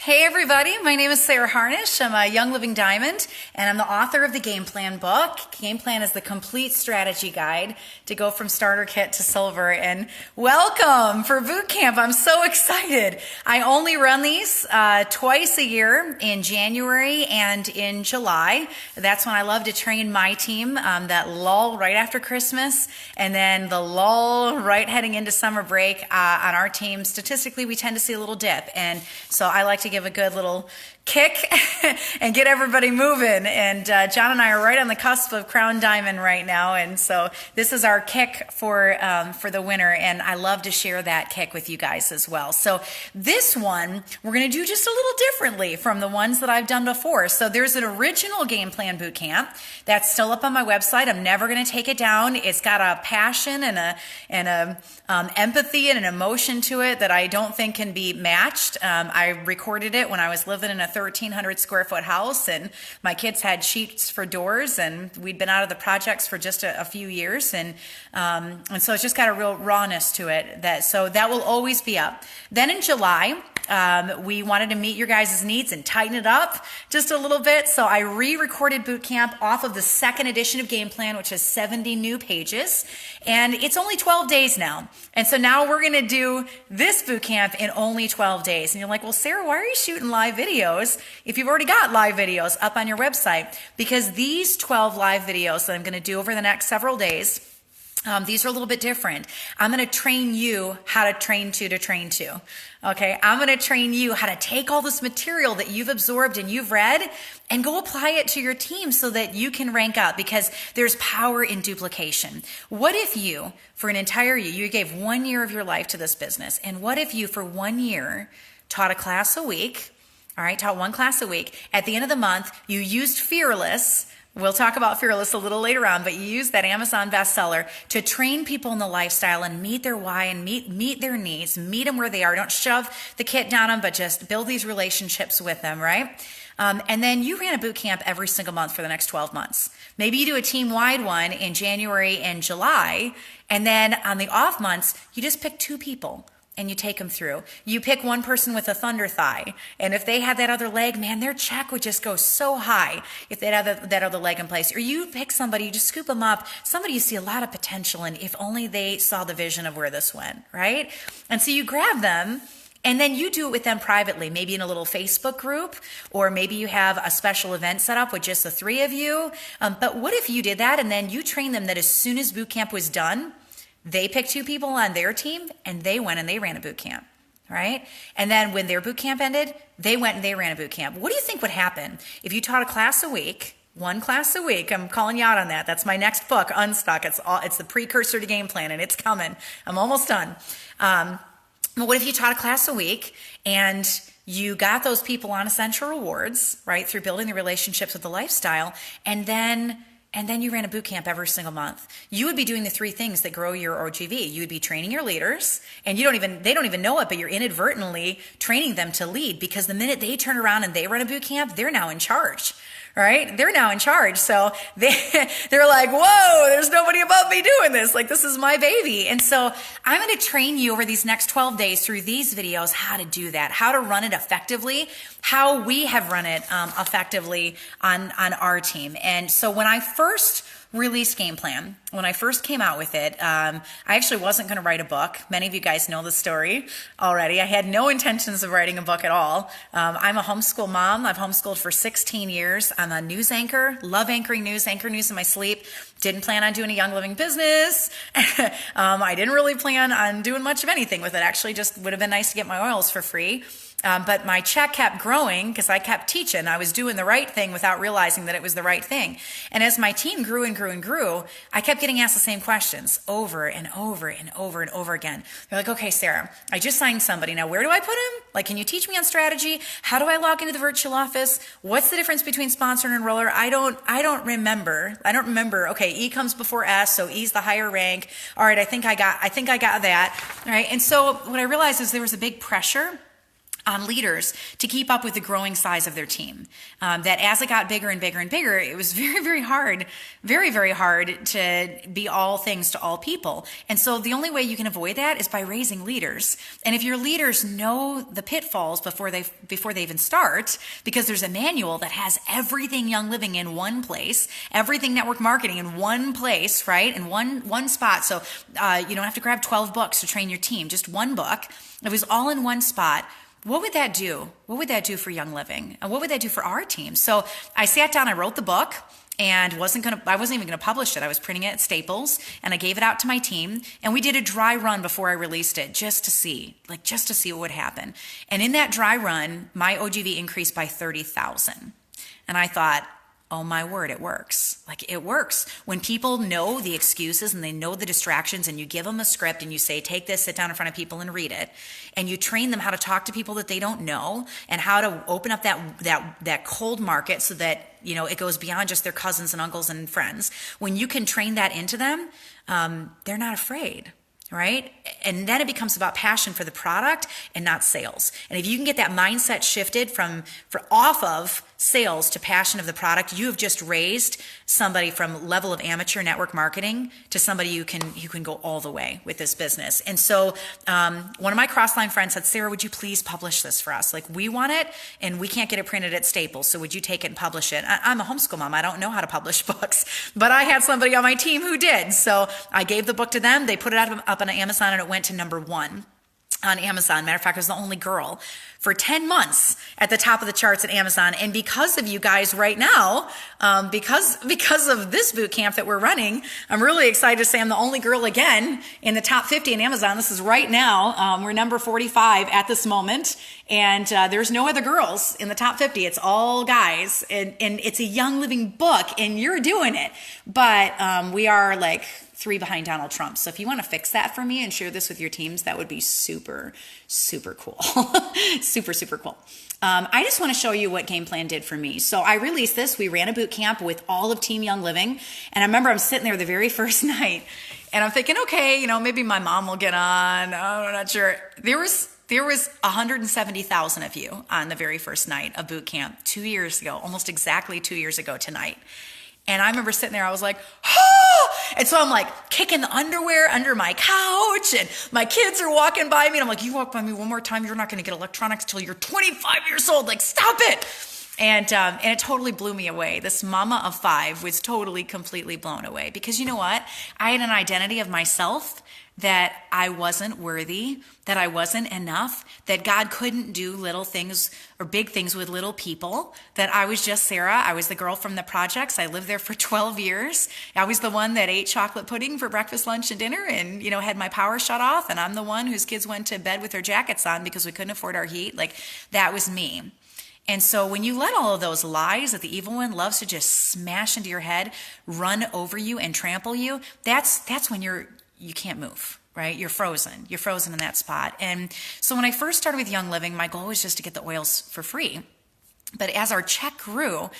Hey everybody, my name is Sarah Harnish. I'm a Young Living Diamond and I'm the author of the Game Plan book. Game Plan is the complete strategy guide to go from starter kit to silver. And welcome for boot camp. I'm so excited. I only run these twice a year in January and in July. That's when I love to train my team, that lull right after Christmas and then the lull right heading into summer break. On our team, statistically, we tend to see a little dip. And so I like to give a good little kick and get everybody moving. And John and I are right on the cusp of Crown Diamond right now. And so this is our kick for the winter. And I love to share that kick with you guys as well. So this one, we're going to do just a little differently from the ones that I've done before. So there's an original Game Plan boot camp that's still up on my website. I'm never going to take it down. It's got a passion and a empathy and an emotion to it that I don't think can be matched. I recorded it when I was living in a 1,300 square foot house and my kids had sheets for doors and we'd been out of the projects for just a few years. And so it's just got a real rawness to it. So that will always be up. Then in July, we wanted to meet your guys' needs and tighten it up just a little bit. So I re-recorded boot camp off of the second edition of Game Plan, which has 70 new pages. And it's only 12 days now. And so now we're going to do this boot camp in only 12 days. And you're like, well, Sarah, why are you shooting live videos if you've already got live videos up on your website? Because these 12 live videos that I'm going to do over the next several days, these are a little bit different. I'm going to train you how to train to. Okay, I'm going to train you how to take all this material that you've absorbed and you've read and go apply it to your team so that you can rank up, because there's power in duplication. What if you, for an entire year, you gave 1 year of your life to this business, and what if you, for 1 year, taught a class a week, all right, taught one class a week. At the end of the month, you used Fearless. We'll talk about Fearless a little later on, but you use that Amazon bestseller to train people in the lifestyle and meet their why and meet their needs, meet them where they are. Don't shove the kit down them, but just build these relationships with them, right? And then you ran a boot camp every single month for the next 12 months. Maybe you do a team-wide one in January and July, and then on the off months, you just pick 2 people. And you take them through. You pick one person with a thunder thigh. And if they had that other leg, man, their check would just go so high if they had that other leg in place. Or you pick somebody, you just scoop them up, somebody you see a lot of potential in, if only they saw the vision of where this went, right? And so you grab them, and then you do it with them privately, maybe in a little Facebook group, or maybe you have a special event set up with just the 3 of you. But what if you did that and then you train them that as soon as boot camp was done, they picked 2 people on their team and they went and they ran a boot camp, right? And then when their boot camp ended, they went and they ran a boot camp. What do you think would happen if you taught a class a week, 1 class a week? I'm calling you out on that. That's my next book, Unstuck. It's the precursor to Game Plan and it's coming. I'm almost done. But what if you taught a class a week and you got those people on essential rewards, right, through building the relationships with the lifestyle, and then you ran a boot camp every single month? You would be doing the 3 things that grow your OGV. You would be training your leaders, and they don't even know it, but you're inadvertently training them to lead, because the minute they turn around and they run a boot camp, they're now in charge. Right? They're now in charge. So they're like, whoa, there's nobody above me doing this. Like, this is my baby. And so I'm going to train you over these next 12 days through these videos how to do that, how to run it effectively, how we have run it effectively on our team. And so when I first released Game Plan, when I first came out with it, I actually wasn't going to write a book. Many of you guys know the story already. I had no intentions of writing a book at all. I'm a homeschool mom. I've homeschooled for 16 years. I'm a news anchor, love anchoring news, anchor news in my sleep. Didn't plan on doing a Young Living business. I didn't really plan on doing much of anything with it. Actually, just would have been nice to get my oils for free. But my check kept growing because I kept teaching. I was doing the right thing without realizing that it was the right thing. And as my team grew and grew and grew, I kept getting asked the same questions over and over and over and over again. They're like, okay, Sarah, I just signed somebody. Now, where do I put him? Like, can you teach me on strategy? How do I log into the virtual office? What's the difference between sponsor and enroller? I don't remember. Okay, E comes before S, so E's the higher rank. All right, I think I got that. All right. And so what I realized is there was a big pressure on leaders to keep up with the growing size of their team. That as it got bigger and bigger and bigger, it was very, very hard to be all things to all people. And so the only way you can avoid that is by raising leaders. And if your leaders know the pitfalls before they even start, because there's a manual that has everything Young Living in one place, everything network marketing in one place, right? In one spot. So you don't have to grab 12 books to train your team, just one book. It was all in one spot. What would that do? What would that do for Young Living? And what would that do for our team? So I sat down, I wrote the book, and I wasn't even gonna publish it. I was printing it at Staples, and I gave it out to my team, and we did a dry run before I released it, just to see what would happen. And in that dry run, my OGV increased by 30,000. And I thought, oh my word, it works. Like, it works. When people know the excuses and they know the distractions, and you give them a script and you say, take this, sit down in front of people and read it. And you train them how to talk to people that they don't know, and how to open up that cold market so that, it goes beyond just their cousins and uncles and friends. When you can train that into them, they're not afraid. Right? And then it becomes about passion for the product and not sales. And if you can get that mindset shifted off of sales to passion of the product, you have just raised somebody from level of amateur network marketing to somebody who can go all the way with this business. And so one of my Crossline friends said, Sarah, would you please publish this for us? Like, we want it and we can't get it printed at Staples. So would you take it and publish it? I'm a homeschool mom. I don't know how to publish books, but I had somebody on my team who did. So I gave the book to them. They put it up on Amazon, and it went to #1 on Amazon. Matter of fact, I was the only girl for 10 months at the top of the charts at Amazon. And because of you guys right now, because of this boot camp that we're running, I'm really excited to say I'm the only girl again in the top 50 in Amazon. This is right now. We're number 45 at this moment. And there's no other girls in the top 50. It's all guys. And it's a Young Living book, and you're doing it. But we are like 3 behind Donald Trump. So if you want to fix that for me and share this with your teams, that would be super, super cool. Super, super cool. I just want to show you what Game Plan did for me. So I released this. We ran a boot camp with all of Team Young Living. And I remember I'm sitting there the very first night, and I'm thinking, okay, maybe my mom will get on. I'm not sure. There was 170,000 of you on the very first night of boot camp 2 years ago, almost exactly 2 years ago tonight. And I remember sitting there, I was like, oh! And so I'm like kicking the underwear under my couch, and my kids are walking by me, and I'm like, you walk by me one more time, you're not going to get electronics till you're 25 years old. Like, stop it. And it totally blew me away. This mama of 5 was totally, completely blown away, because you know what? I had an identity of myself that I wasn't worthy, that I wasn't enough, that God couldn't do little things or big things with little people, that I was just Sarah. I was the girl from the projects. I lived there for 12 years. I was the one that ate chocolate pudding for breakfast, lunch, and dinner, and, had my power shut off. And I'm the one whose kids went to bed with their jackets on because we couldn't afford our heat. Like, that was me. And so when you let all of those lies that the evil one loves to just smash into your head, run over you and trample you, that's when you can't move, right? You're frozen. You're frozen in that spot. And so when I first started with Young Living, my goal was just to get the oils for free. But as our check grew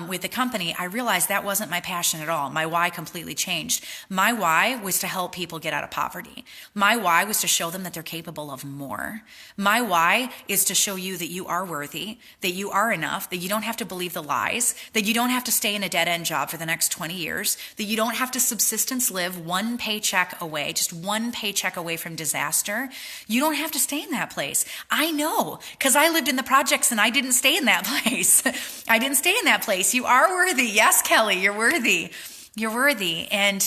with the company, I realized that wasn't my passion at all. My why completely changed. My why was to help people get out of poverty. My why was to show them that they're capable of more. My why is to show you that you are worthy, that you are enough, that you don't have to believe the lies, that you don't have to stay in a dead-end job for the next 20 years, that you don't have to subsistence live one paycheck away, just one paycheck away from disaster. You don't have to stay in that place. I know, because I lived in the projects and I didn't stay in that place. I didn't stay in that place. You are worthy. Yes, Kelly, you're worthy. You're worthy. And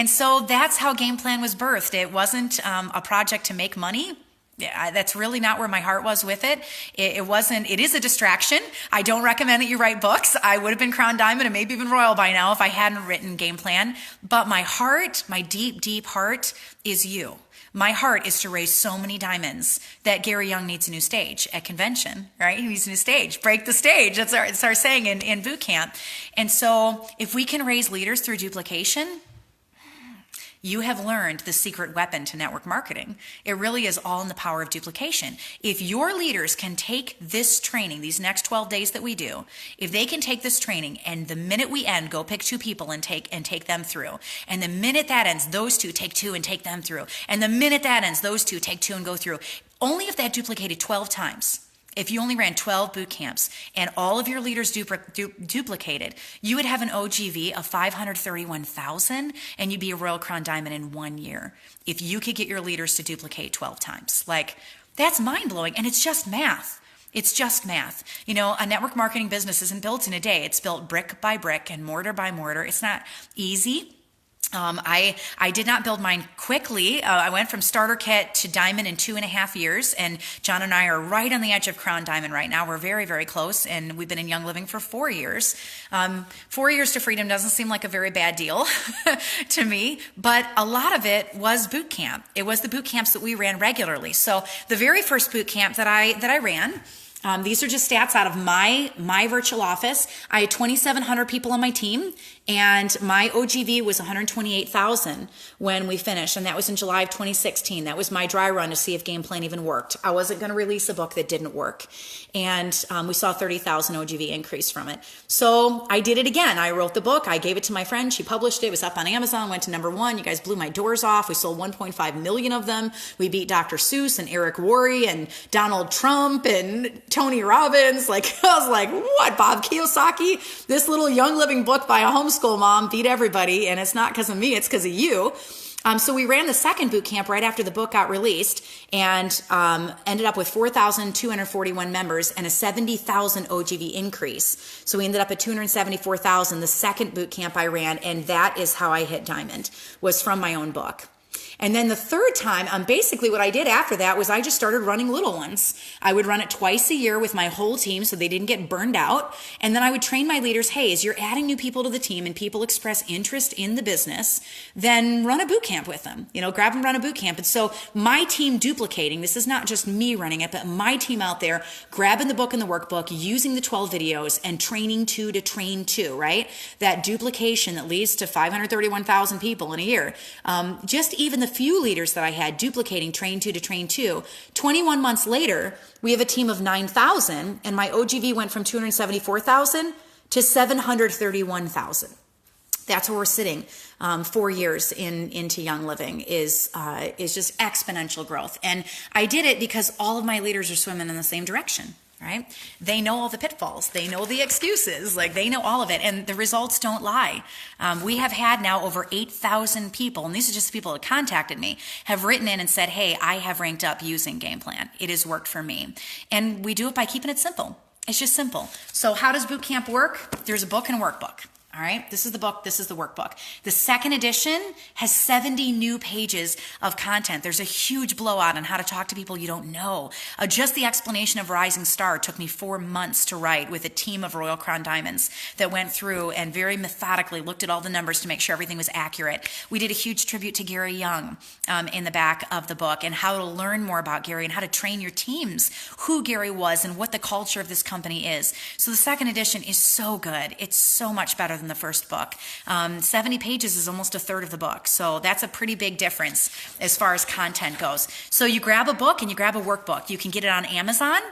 so that's how Game Plan was birthed. It wasn't a project to make money. Yeah, that's really not where my heart was with it. It wasn't. It is a distraction. I don't recommend that you write books. I would have been Crown Diamond and maybe even Royal by now if I hadn't written Game Plan. But my heart, my deep, deep heart is you. My heart is to raise so many diamonds that Gary Young needs a new stage at convention, right? He needs a new stage. Break the stage. That's our saying in boot camp. And so if we can raise leaders through duplication, you have learned the secret weapon to network marketing. It really is all in the power of duplication. If your leaders can take this training, these next 12 days that we do, if they can take this training and the minute we end, go pick 2 people and take them through. And the minute that ends, those 2 take 2 and take them through. And the minute that ends, those 2 take 2 and go through. Only if that duplicated 12 times. if you only ran 12 boot camps and all of your leaders duplicated, you would have an OGV of 531,000 and you'd be a Royal Crown Diamond in 1 year if you could get your leaders to duplicate 12 times. Like, that's mind-blowing, and it's just math. It's just math. You know, a network marketing business isn't built in a day. It's built brick by brick and mortar by mortar. It's not easy. I did not build mine quickly. I went from starter kit to diamond in 2.5 years, and John and I are right on the edge of Crown Diamond right now. We're very, very close, and we've been in Young Living for 4 years. 4 years to freedom doesn't seem like a very bad deal to me, but a lot of it was boot camp. It was the boot camps that we ran regularly. So the very first boot camp that I ran, these are just stats out of my virtual office. I had 2,700 people on my team, and my OGV was 128,000 when we finished, and that was in July of 2016. That was my dry run to see if game plan even worked. I wasn't going to release a book that didn't work, and we saw 30,000 OGV increase from it. So I did it again. I wrote the book. I gave it to my friend. She published it. It was up on Amazon, went to #1. You guys blew my doors off. We sold 1.5 million of them. We beat Dr. Seuss and Eric Worre and Donald Trump and Tony Robbins. Like, I was like, what, Bob Kiyosaki? This little Young Living book by a homeschool mom beat everybody, and it's not because of me, it's because of you. So we ran the second boot camp right after the book got released, and ended up with 4,241 members and a 70,000 OGV increase. So we ended up at 274,000 the second boot camp I ran, and that is how I hit diamond, was from my own book. And then the third time, basically what I did after that was I just started running little ones. I would run it twice a year with my whole team so they didn't get burned out. And then I would train my leaders, hey, as you're adding new people to the team and people express interest in the business, then run a boot camp with them. You know, grab and run a boot camp. And so my team duplicating, this is not just me running it, but my team out there grabbing the book and the workbook, using the 12 videos and training two to train two, right? That duplication that leads to 531,000 people in a year. Just even the few leaders that I had duplicating train two to train two, 21 months later, we have a team of 9,000, and my OGV went from 274,000 to 731,000. That's where we're sitting 4 years into Young Living is just exponential growth. And I did it because all of my leaders are swimming in the same direction. Right? They know all the pitfalls. They know the excuses. Like, they know all of it. And the results don't lie. We have had now over 8,000 people, and these are just people that contacted me, have written in and said, hey, I have ranked up using Game Plan. It has worked for me. And we do it by keeping it simple. It's just simple. So how does boot camp work? There's a book and a workbook. All right, this is the book, this is the workbook. The second edition has 70 new pages of content. There's a huge blowout on how to talk to people you don't know. Just the explanation of Rising Star took me 4 months to write with a team of Royal Crown Diamonds that went through and very methodically looked at all the numbers to make sure everything was accurate. We did a huge tribute to Gary Young in the back of the book, and how to learn more about Gary and how to train your teams, who Gary was and what the culture of this company is. So the second edition is so good. It's so much better than the first book. 70 pages is almost a third of the book. So that's a pretty big difference as far as content goes. So you grab a book and you grab a workbook. You can get it on Amazon,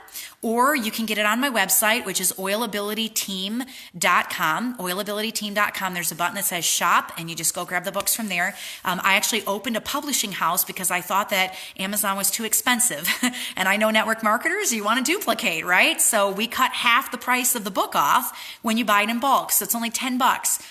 or you can get it on my website, which is oilabilityteam.com. Oilabilityteam.com. There's a button that says shop, and you just go grab the books from there. I actually opened a publishing house because I thought that Amazon was too expensive. And I know network marketers, you want to duplicate, right? So we cut half the price of the book off when you buy it in bulk. So it's only $10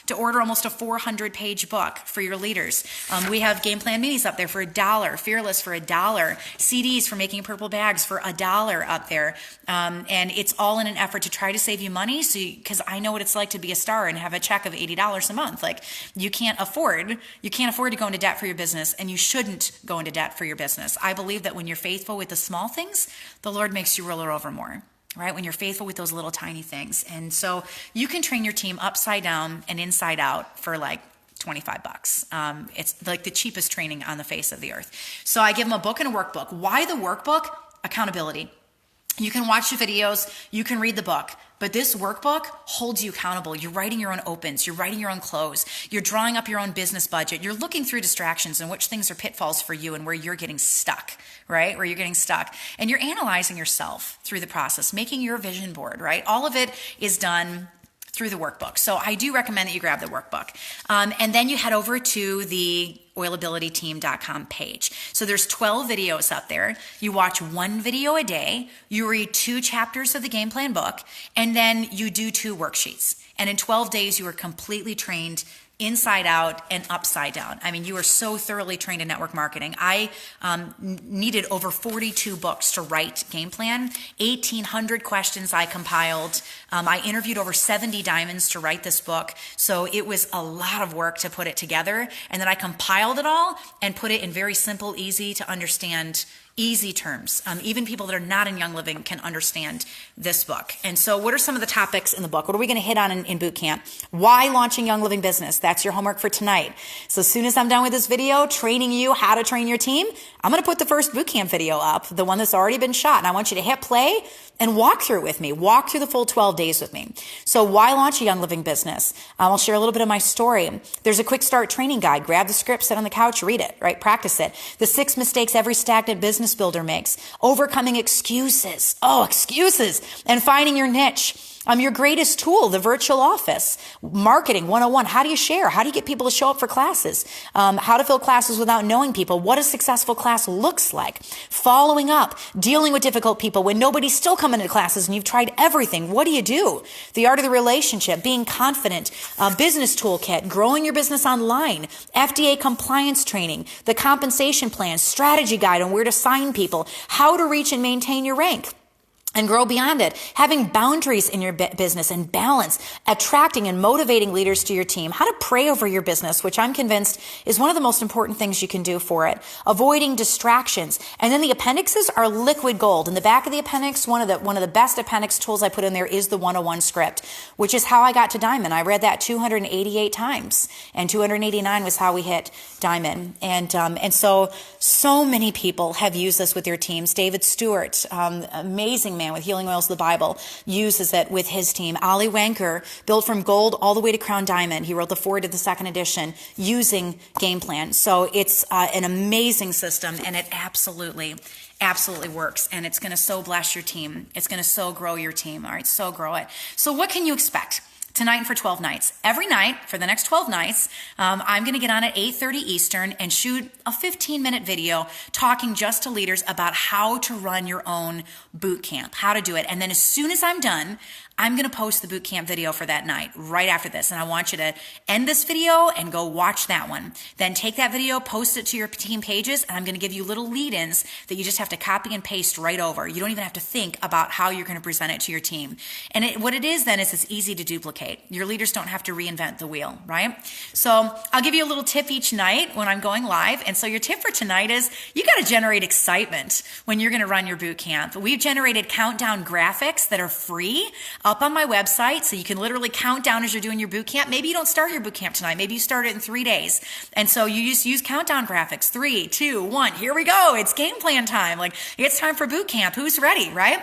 to order almost a 400-page book for your leaders. We have Game Plan minis up there for $1, Fearless for $1, CDs for making purple bags for $1 up there. And it's all in an effort to try to save you money, because I know what it's like to be a star and have a check of $80 a month. Like, you can't afford to go into debt for your business, and you shouldn't go into debt for your business. I believe that when you're faithful with the small things, the Lord makes you ruler over more. Right? When you're faithful with those little tiny things. And so you can train your team upside down and inside out for like $25. It's like the cheapest training on the face of the earth. So I give them a book and a workbook. Why the workbook? Accountability. You can watch the videos, you can read the book, but this workbook holds you accountable. You're writing your own opens, you're writing your own close, you're drawing up your own business budget, you're looking through distractions and which things are pitfalls for you and where you're getting stuck, right? Where you're getting stuck. And you're analyzing yourself through the process, making your vision board, right? All of it is done through the workbook. So I do recommend that you grab the workbook. And then you head over to the oilabilityteam.com page. So there's 12 videos up there. You watch one video a day, you read 2 chapters of the game plan book, and then you do 2 worksheets. And in 12 days, you are completely trained inside out and upside down. I mean, you are so thoroughly trained in network marketing. I needed over 42 books to write game plan, 1,800 questions I compiled. I interviewed over 70 diamonds to write this book. So it was a lot of work to put it together. And then I compiled it all and put it in very simple, easy to understand, easy terms. Even people that are not in Young Living can understand this book. And so what are some of the topics in the book? What are we going to hit on in boot camp? Why launching Young Living business? That's your homework for tonight. So as soon as I'm done with this video, training you how to train your team, I'm going to put the first boot camp video up, the one that's already been shot. And I want you to hit play and walk through it with me. Walk through the full 12 days with me. So why launch a Young Living business? I'll share a little bit of my story. There's a quick start training guide. Grab the script, sit on the couch, read it, right? Practice it. The 6 mistakes every stagnant business builder makes. Overcoming excuses. Oh, excuses. And finding your niche. Your greatest tool, the virtual office. Marketing 101. How do you share? How do you get people to show up for classes? How to fill classes without knowing people. What a successful class looks like. Following up. Dealing with difficult people when nobody's still coming to classes and you've tried everything. What do you do? The art of the relationship. Being confident. Business toolkit. Growing your business online. FDA compliance training. The compensation plan. Strategy guide on where to sign people. How to reach and maintain your rank and grow beyond it. Having boundaries in your business and balance, attracting and motivating leaders to your team, how to pray over your business, which I'm convinced is one of the most important things you can do for it, avoiding distractions. And then the appendixes are liquid gold. In the back of the appendix, one of the best appendix tools I put in there is the 101 script, which is how I got to Diamond. I read that 288 times, and 289 was how we hit Diamond. And so many people have used this with their teams. David Stewart, amazing man with Healing Oils of the Bible, uses it with his team. Ollie Wanker, built from gold all the way to crown diamond. He wrote the foreword to the 2nd edition using Game Plan. So it's an amazing system, and it absolutely works, and it's going to so bless your team. It's going to so grow your team. All right, so grow it. So what can you expect tonight and for 12 nights? Every night for the next 12 nights, I'm going to get on at 8:30 Eastern and shoot a 15-minute video talking just to leaders about how to run your own boot camp, how to do it. And then as soon as I'm done, I'm going to post the boot camp video for that night right after this. And I want you to end this video and go watch that one. Then take that video, post it to your team pages, and I'm going to give you little lead-ins that you just have to copy and paste right over. You don't even have to think about how you're going to present it to your team. And what it is then is it's easy to duplicate. Your leaders don't have to reinvent the wheel, right? So I'll give you a little tip each night when I'm going live. And so your tip for tonight is you got to generate excitement when you're going to run your boot camp. We've generated countdown graphics that are free up on my website, so you can literally count down as you're doing your boot camp. Maybe you don't start your boot camp tonight. Maybe you start it in 3 days. And so you just use countdown graphics. 3, 2, 1. Here we go. It's game plan time. Like, it's time for boot camp. Who's ready, right?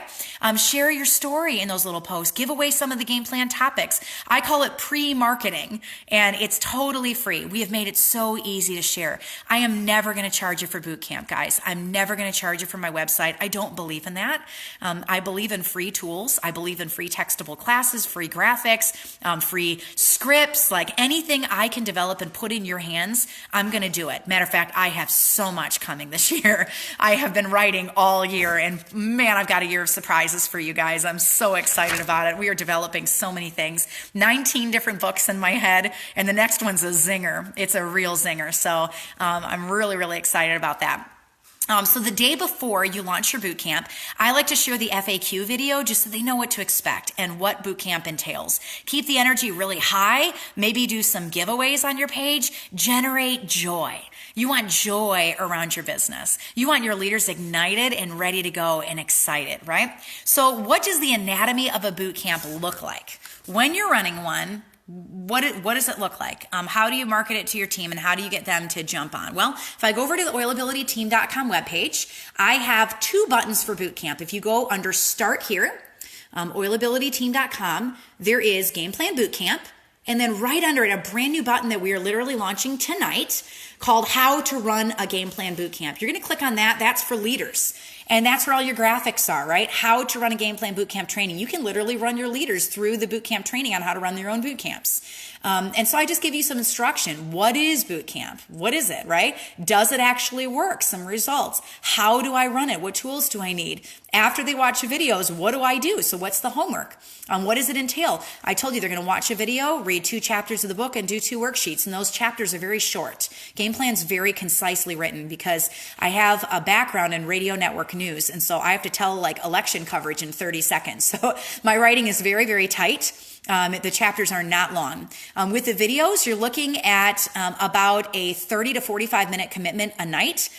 Share your story in those little posts. Give away some of the game plan topics. I call it pre-marketing, and it's totally free. We have made it so easy to share. I am never going to charge you for boot camp, guys. I'm never going to charge you for my website. I don't believe in that. I believe in free tools. I believe in free textable classes, free graphics, free scripts, like anything I can develop and put in your hands, I'm going to do it. Matter of fact, I have so much coming this year. I have been writing all year, and man, I've got a year of surprises for you guys. I'm so excited about it. We are developing so many things. 19 different books in my head, and the next one's a zinger. It's a real zinger. So I'm really, really excited about that. So the day before you launch your boot camp, I like to share the FAQ video just so they know what to expect and what boot camp entails. Keep the energy really high, maybe do some giveaways on your page, generate joy. You want joy around your business. You want your leaders ignited and ready to go and excited, right? So what does the anatomy of a boot camp look like? When you're running one, what does it look like? How do you market it to your team, and how do you get them to jump on? Well, if I go over to the oilabilityteam.com webpage, I have 2 buttons for boot camp. If you go under Start here, oilabilityteam.com, there is Game Plan Boot Camp. And then right under it, a brand new button that we are literally launching tonight called How to Run a Game Plan Boot Camp. You're going to click on that. That's for leaders. And that's where all your graphics are, right? How to run a game plan boot camp training. You can literally run your leaders through the boot camp training on how to run their own boot camps. And so I just give you some instruction. What is boot camp? What is it, right? Does it actually work? Some results. How do I run it? What tools do I need? After they watch the videos, what do I do? So what's the homework? What does it entail? I told you they're going to watch a video, read 2 chapters of the book, and do 2 worksheets. And those chapters are very short. Game plan's very concisely written because I have a background in radio network news. And so I have to tell like election coverage in 30 seconds. So my writing is very, very tight. The chapters are not long. With the videos, you're looking at about a 30 to 45 minute commitment a night.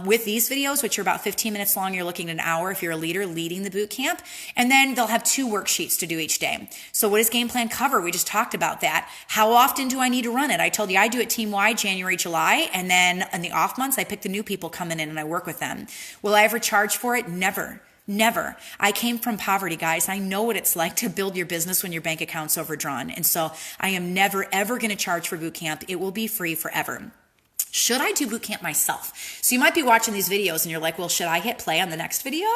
With these videos, which are about 15 minutes long, you're looking at an hour if you're a leader leading the boot camp. And then they'll have 2 worksheets to do each day. So what does game plan cover? We just talked about that. How often do I need to run it? I told you I do it team-wide, January, July. And then in the off months, I pick the new people coming in and I work with them. Will I ever charge for it? Never. Never. I came from poverty, guys. I know what it's like to build your business when your bank account's overdrawn. And so I am never, ever going to charge for boot camp. It will be free forever. Should I do boot camp myself? So you might be watching these videos and you're like, well, should I hit play on the next video?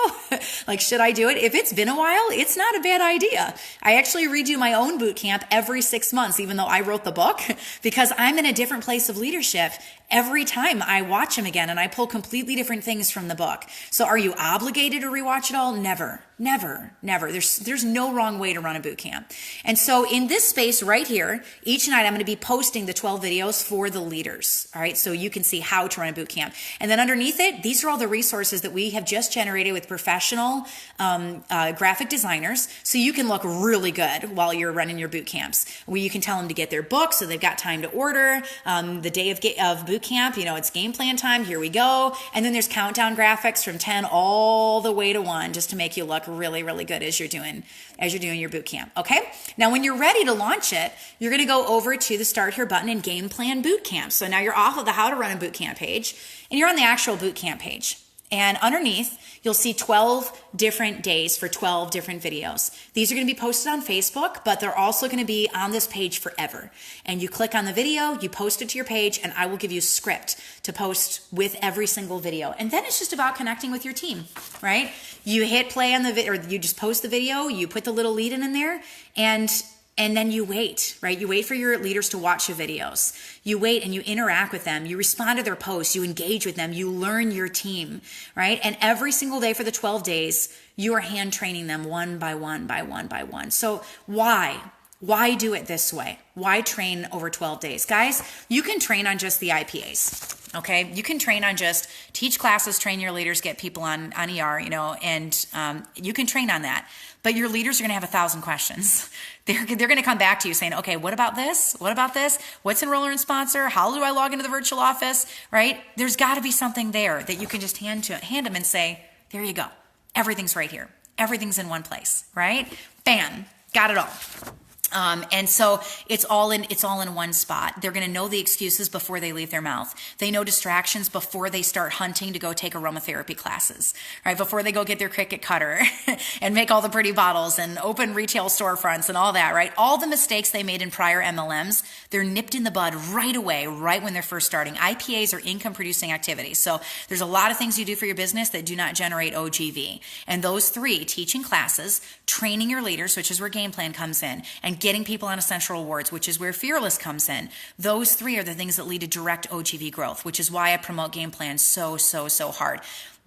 Like, should I do it? If it's been a while, it's not a bad idea. I actually redo my own boot camp every 6 months, even though I wrote the book, because I'm in a different place of leadership every time I watch them again and I pull completely different things from the book. So are you obligated to rewatch it all? Never. Never, never. There's no wrong way to run a boot camp. And so in this space right here, each night I'm going to be posting the 12 videos for the leaders. All right. So you can see how to run a boot camp. And then underneath it, these are all the resources that we have just generated with professional graphic designers. So you can look really good while you're running your boot camps. Where you can tell them to get their book so they've got time to order. The day of boot camp, it's game plan time. Here we go. And then there's countdown graphics from 10 all the way to 1 just to make you look really, really good as you're doing your boot camp. Okay. Now, when you're ready to launch it, you're going to go over to the Start Here button and Game Plan Boot Camp. So now you're off of the How to Run a Boot Camp page and you're on the actual boot camp page. And underneath, you'll see 12 different days for 12 different videos. These are going to be posted on Facebook, but they're also going to be on this page forever. And you click on the video, you post it to your page, and I will give you a script to post with every single video. And then it's just about connecting with your team, right? You hit play on the video, or you just post the video, you put the little lead in there, and then you wait, right? You wait for your leaders to watch the videos. You wait and you interact with them. You respond to their posts. You engage with them. You learn your team, right? And every single day for the 12 days, you are hand training them one by one by one by one. So why? Why do it this way? Why train over 12 days? Guys, you can train on just the IPAs. Okay, you can train on just teach classes, train your leaders, get people on ER, and you can train on that. But your leaders are going to have 1,000 questions. They're going to come back to you saying, okay, what about this? What about this? What's enroller and sponsor? How do I log into the virtual office? Right? There's got to be something there that you can just hand them and say, there you go. Everything's right here. Everything's in one place, right? Bam, got it all. And so it's all in one spot. They're going to know the excuses before they leave their mouth. They know distractions before they start hunting to go take aromatherapy classes, right? Before they go get their Cricut cutter and make all the pretty bottles and open retail storefronts and all that, right? All the mistakes they made in prior MLMs, they're nipped in the bud right away, right when they're first starting. IPAs are income producing activities. So there's a lot of things you do for your business that do not generate OGV. And those 3, teaching classes, training your leaders, which is where game plan comes in, and getting people on Essential Rewards, which is where Fearless comes in. Those 3 are the things that lead to direct OGV growth, which is why I promote game plan so hard.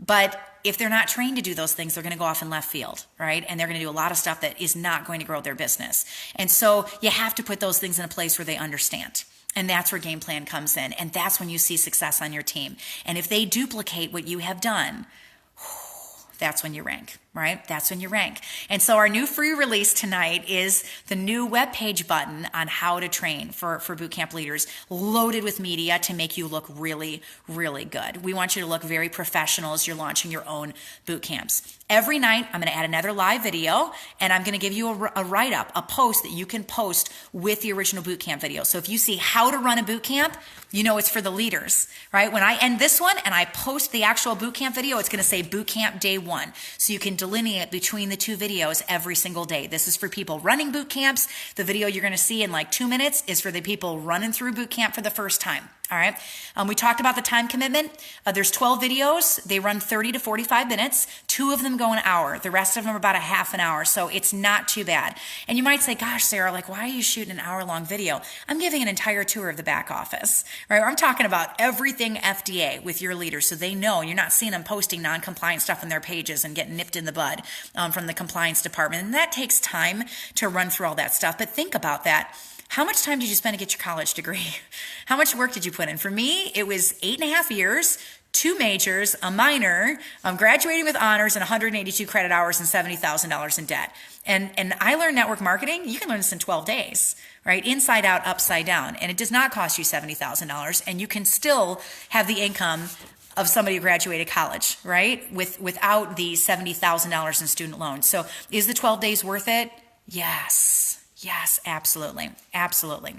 But if they're not trained to do those things, they're going to go off in left field, right? And they're going to do a lot of stuff that is not going to grow their business. And so you have to put those things in a place where they understand. And that's where game plan comes in. And that's when you see success on your team. And if they duplicate what you have done, that's when you rank, right? That's when you rank. And so our new free release tonight is the new webpage button on how to train for bootcamp leaders, loaded with media to make you look really, really good. We want you to look very professional as you're launching your own boot camps. Every night, I'm going to add another live video, and I'm going to give you a write-up, a post that you can post with the original bootcamp video. So if you see how to run a bootcamp, you know it's for the leaders, right? When I end this one and I post the actual bootcamp video, it's going to say Bootcamp Day 1. So you can delineate between the 2 videos every single day. This is for people running boot camps. The video you're going to see in like 2 minutes is for the people running through boot camp for the first time. All right. We talked about the time commitment. There's 12 videos. They run 30 to 45 minutes. 2 of them go an hour. The rest of them are about a half an hour. So it's not too bad. And you might say, gosh, Sarah, like, why are you shooting an hour-long video? I'm giving an entire tour of the back office, right? I'm talking about everything FDA with your leaders so they know you're not seeing them posting non-compliant stuff in their pages and getting nipped in the bud from the compliance department. And that takes time to run through all that stuff. But think about that. How much time did you spend to get your college degree? How much work did you put in? For me, it was 8.5 years, 2 majors, a minor, graduating with honors and 182 credit hours and $70,000 in debt. And I learned network marketing. You can learn this in 12 days, right? Inside out, upside down. And it does not cost you $70,000. And you can still have the income of somebody who graduated college, right? Without the $70,000 in student loans. So is the 12 days worth it? Yes. Yes, absolutely. Absolutely.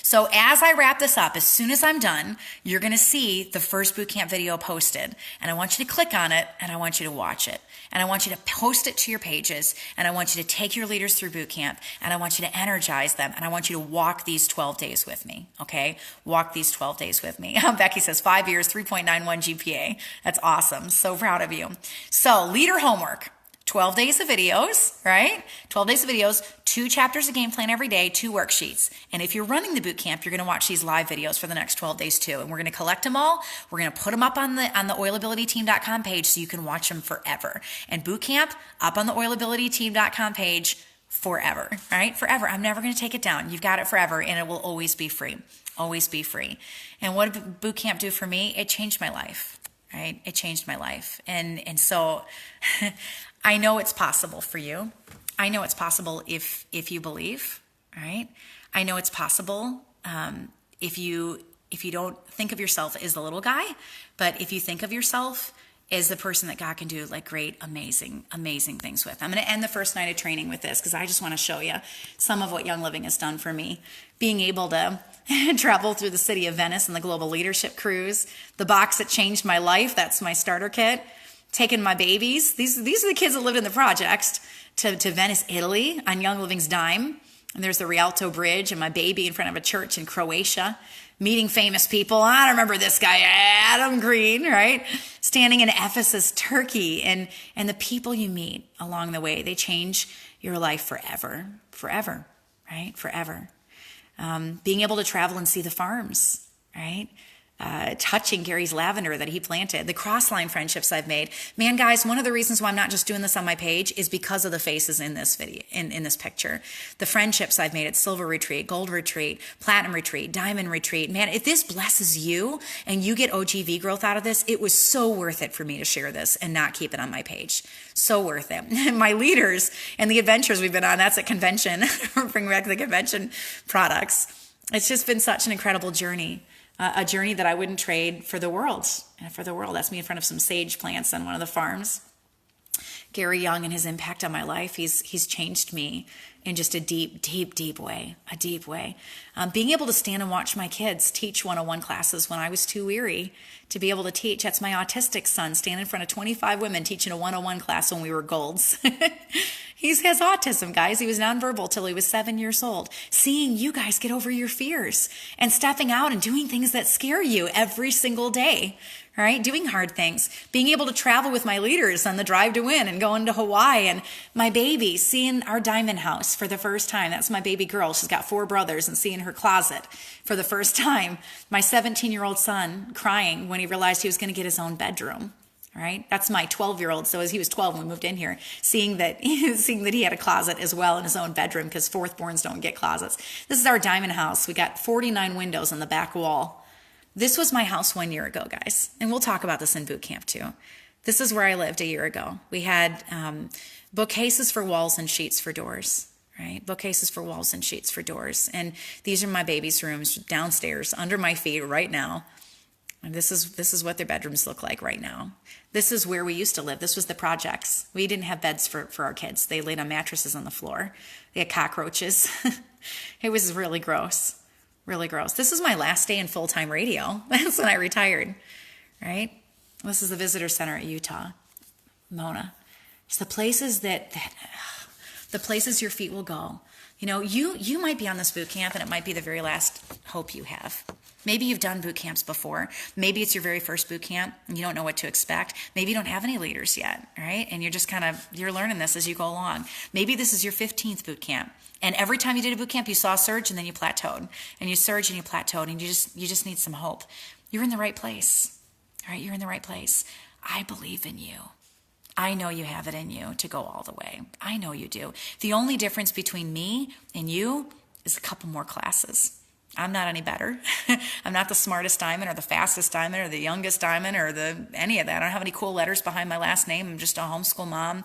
So as I wrap this up, as soon as I'm done, you're going to see the first bootcamp video posted. And I want you to click on it and I want you to watch it. And I want you to post it to your pages. And I want you to take your leaders through bootcamp. And I want you to energize them. And I want you to walk these 12 days with me. Okay? Walk these 12 days with me. Becky says 5 years, 3.91 GPA. That's awesome. So proud of you. So leader homework. 12 days of videos, right? 12 days of videos, 2 chapters of game plan every day, 2 worksheets. And if you're running the boot camp, you're going to watch these live videos for the next 12 days too. And we're going to collect them all. We're going to put them up on the oilabilityteam.com page so you can watch them forever. And boot camp up on the oilabilityteam.com page forever, right? Forever. I'm never going to take it down. You've got it forever and it will always be free. Always be free. And what did boot camp do for me? It changed my life, right? It changed my life. And so I know it's possible for you. I know it's possible if you believe, right? I know it's possible if you don't think of yourself as the little guy, but if you think of yourself as the person that God can do like great, amazing, amazing things with. I'm going to end the first night of training with this because I just want to show you some of what Young Living has done for me. Being able to travel through the city of Venice on the Global Leadership Cruise, the box that changed my life, that's my starter kit. Taking my babies, these are the kids that lived in the projects, to Venice, Italy on Young Living's dime. And there's the Rialto Bridge and my baby in front of a church in Croatia. Meeting famous people. I remember this guy, Adam Green, right? Standing in Ephesus, Turkey. And the people you meet along the way, they change your life forever. Forever, right? Forever. Being able to travel and see the farms, right? Touching Gary's lavender that he planted, the cross-line friendships I've made. Man, guys, one of the reasons why I'm not just doing this on my page is because of the faces in this video, in this picture. The friendships I've made at Silver Retreat, Gold Retreat, Platinum Retreat, Diamond Retreat. Man, if this blesses you and you get OGV growth out of this, it was so worth it for me to share this and not keep it on my page. So worth it. My leaders and the adventures we've been on, that's at convention. Bring back the convention products. It's just been such an incredible journey. A journey that I wouldn't trade for the world. And for the world, that's me in front of some sage plants on one of the farms. Gary Young and his impact on my life, he's changed me in just a deep, deep, deep way, a deep way. Being able to stand and watch my kids teach 101 classes when I was too weary to be able to teach. That's my autistic son standing in front of 25 women teaching a 101 class when we were golds. He has autism, guys. He was nonverbal till he was 7 years old. Seeing you guys get over your fears and stepping out and doing things that scare you every single day, right? Doing hard things. Being able to travel with my leaders on the Drive to Win and going to Hawaii, and my baby, seeing our diamond house for the first time. That's my baby girl. She's got 4 brothers, and seeing her closet for the first time. My 17-year-old son crying when he realized he was going to get his own bedroom. Right? That's my 12-year-old. So as he was 12 when we moved in here, seeing that he had a closet as well in his own bedroom, because fourthborns don't get closets. This is our diamond house. We got 49 windows on the back wall. This was my house 1 year ago, guys. And we'll talk about this in boot camp too. This is where I lived a year ago. We had bookcases for walls and sheets for doors. Right? Bookcases for walls and sheets for doors. And these are my baby's rooms downstairs under my feet right now. And this is what their bedrooms look like right now. This is where we used to live. This was the projects. We didn't have beds for our kids. They laid on mattresses on the floor. They had cockroaches. It was really gross. Really gross. This is my last day in full-time radio. That's when I retired. Right? This is the visitor center at Utah. Mona. It's the places the places your feet will go. You know, you might be on this boot camp and it might be the very last hope you have. Maybe you've done boot camps before. Maybe it's your very first boot camp and you don't know what to expect. Maybe you don't have any leaders yet, right? And you're just you're learning this as you go along. Maybe this is your 15th boot camp. And every time you did a boot camp, you saw a surge and then you plateaued. And you surged and you plateaued and you just need some hope. You're in the right place, all right? You're in the right place. I believe in you. I know you have it in you to go all the way. I know you do. The only difference between me and you is a couple more classes. I'm not any better. I'm not the smartest diamond or the fastest diamond or the youngest diamond or any of that. I don't have any cool letters behind my last name. I'm just a homeschool mom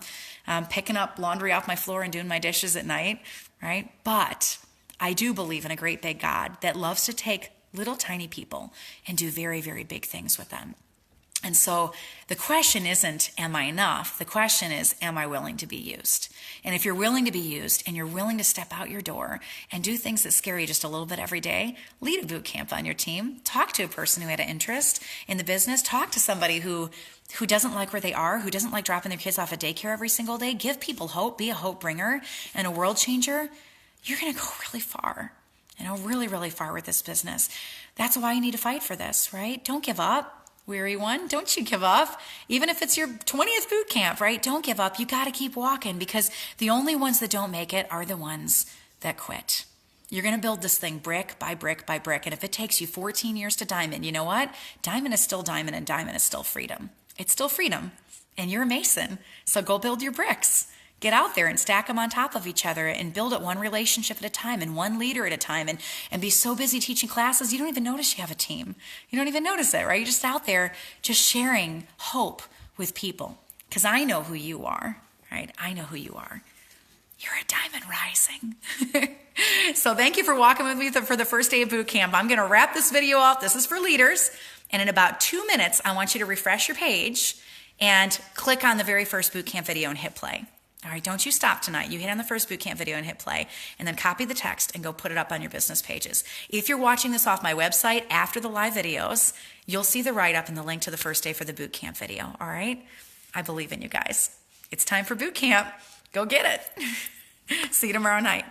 picking up laundry off my floor and doing my dishes at night, right? But I do believe in a great big God that loves to take little tiny people and do very, very big things with them. And so the question isn't, am I enough? The question is, am I willing to be used? And if you're willing to be used and you're willing to step out your door and do things that scare you just a little bit every day, lead a boot camp on your team. Talk to a person who had an interest in the business. Talk to somebody who doesn't like where they are, who doesn't like dropping their kids off at daycare every single day. Give people hope. Be a hope bringer and a world changer. You're going to go really far. Really, really far with this business. That's why you need to fight for this, right? Don't give up. Weary one, don't you give up. Even if it's your 20th boot camp, right? Don't give up. You got to keep walking because the only ones that don't make it are the ones that quit. You're going to build this thing brick by brick by brick. And if it takes you 14 years to diamond, you know what? Diamond is still diamond and diamond is still freedom. It's still freedom. And you're a Mason. So go build your bricks. Get out there and stack them on top of each other and build it one relationship at a time and one leader at a time and be so busy teaching classes, you don't even notice you have a team. You don't even notice it, right? You're just out there just sharing hope with people because I know who you are, right? I know who you are. You're a diamond rising. So thank you for walking with me for the first day of boot camp. I'm going to wrap this video up. This is for leaders. And in about 2 minutes, I want you to refresh your page and click on the very first boot camp video and hit play. All right, don't you stop tonight. You hit on the first bootcamp video and hit play, and then copy the text and go put it up on your business pages. If you're watching this off my website after the live videos, you'll see the write-up and the link to the first day for the bootcamp video, all right? I believe in you guys. It's time for bootcamp. Go get it. See you tomorrow night.